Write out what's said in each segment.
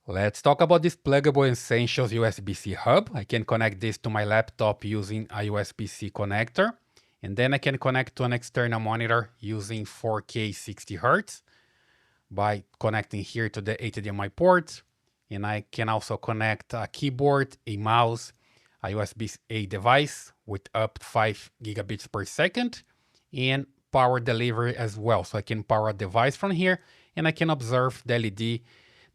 Let's talk about this Plugable Essentials USB-C hub. I can connect this to my laptop using a USB-C connector, and then I can connect to an external monitor using 4K 60 Hz by connecting here to the HDMI port. And I can also connect a keyboard, a mouse, a USB-A device with up to 5 gigabits per second, and power delivery as well. So I can power a device from here, and I can observe the LED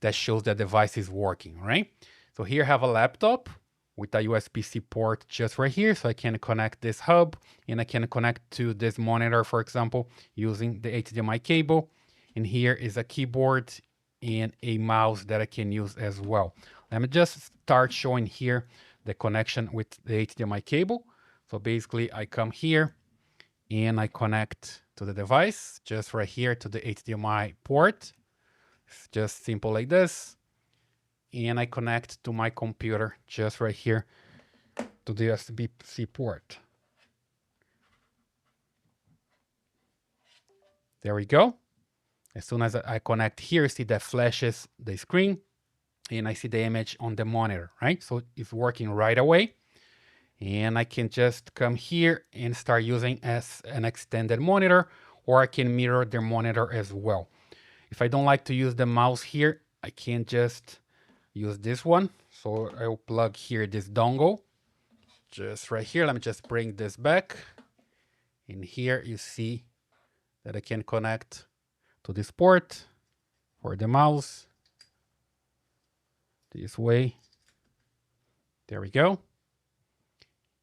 that shows the device is working, right? So here I have a laptop with a USB-C port just right here, so I can connect this hub, and I can connect to this monitor, for example, using the HDMI cable. And here is a keyboard and a mouse that I can use as well. Let me just start showing here the connection with the HDMI cable. So basically I come here and I connect to the device just right here to the HDMI port. It's just simple like this. And I connect to my computer just right here to the USB-C port. There we go. As soon as I connect here, see that flashes the screen and I see the image on the monitor, right? So it's working right away. And I can just come here and start using as an extended monitor, or I can mirror the monitor as well. If I don't like to use the mouse here, I can just use this one. So I'll plug here this dongle just right here. Let me just bring this back. And here you see that I can connect to this port for the mouse this way. There we go.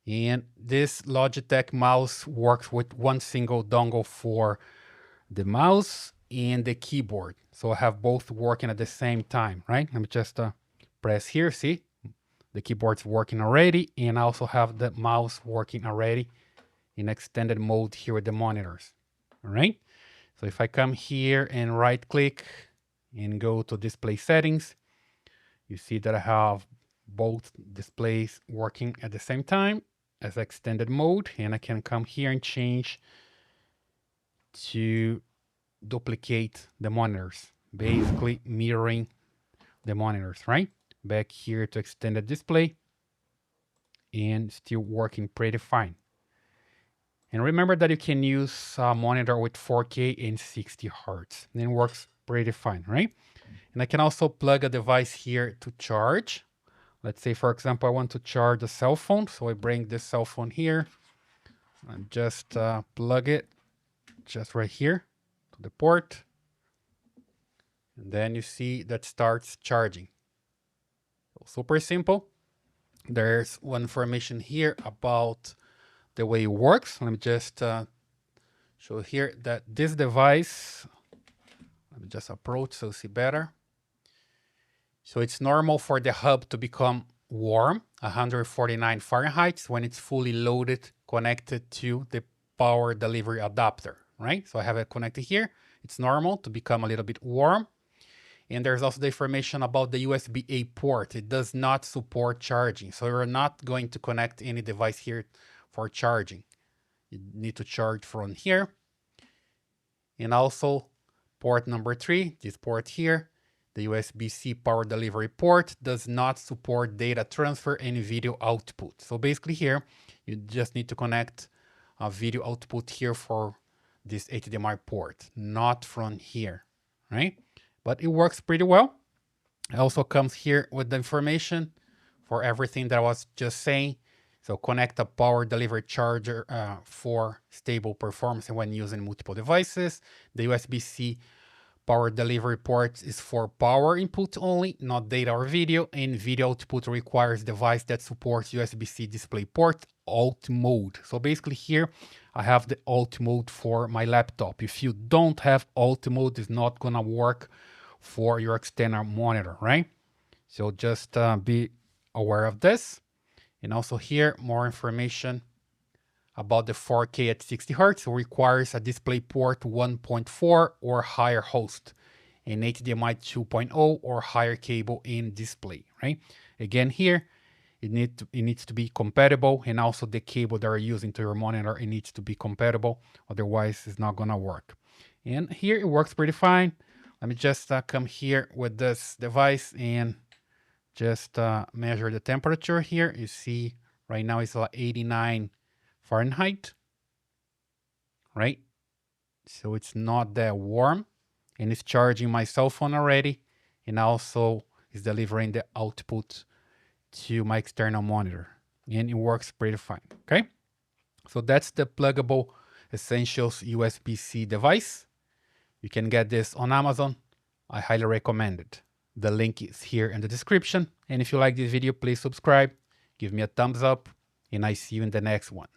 And this Logitech mouse works with one single dongle for the mouse and the keyboard. So I have both working at the same time, right? Let me just press here, see? The keyboard's working already, and I also have the mouse working already in extended mode here with the monitors, all right? So if I come here and right click and go to display settings, you see that I have both displays working at the same time as extended mode, and I can come here and change to duplicate the monitors, basically mirroring the monitors, right? Back here to extended display, and still working pretty fine. And remember that you can use a monitor with 4K and 60 Hz, and it works pretty fine, right? And I can also plug a device here to charge. Let's say, for example, I want to charge a cell phone. So I bring this cell phone here and just plug it just right here to the port. And then you see that starts charging. So super simple. There's one information here about the way it works. Let me just show here that this device, let me just approach so you see better. So it's normal for the hub to become warm, 149 Fahrenheit, when it's fully loaded, connected to the power delivery adapter, right? So I have it connected here. It's normal to become a little bit warm. And there's also the information about the USB-A port. It does not support charging. So you're not going to connect any device here for charging. You need to charge from here. And also port number 3, this port here, the USB-C power delivery port does not support data transfer and video output. So basically here, you just need to connect a video output here for this HDMI port, not from here, right? But it works pretty well. It also comes here with the information for everything that I was just saying. So connect a power delivery charger for stable performance when using multiple devices. The USB-C power delivery port is for power input only, not data or video, and video output requires device that supports USB-C display port alt mode. So basically here I have the alt mode for my laptop. If you don't have alt mode, it's not gonna work for your external monitor, right? So just be aware of this. And also here, more information about the 4K at 60 Hz requires a DisplayPort 1.4 or higher host, an HDMI 2.0 or higher cable in display, right? Again, here, it needs to be compatible, and also the cable that you're using to your monitor, it needs to be compatible, otherwise it's not gonna work. And here it works pretty fine. Let me just come here with this device and just measure the temperature here. You see right now it's like 89 Fahrenheit, right? So it's not that warm, and it's charging my cell phone already, and also is delivering the output to my external monitor, and it works pretty fine. Okay, so that's the Plugable Essentials USB-C device. You can get this on Amazon. I highly recommend it. The link is here in the description, and if you like this video, please subscribe, give me a thumbs up, and I see you in the next one.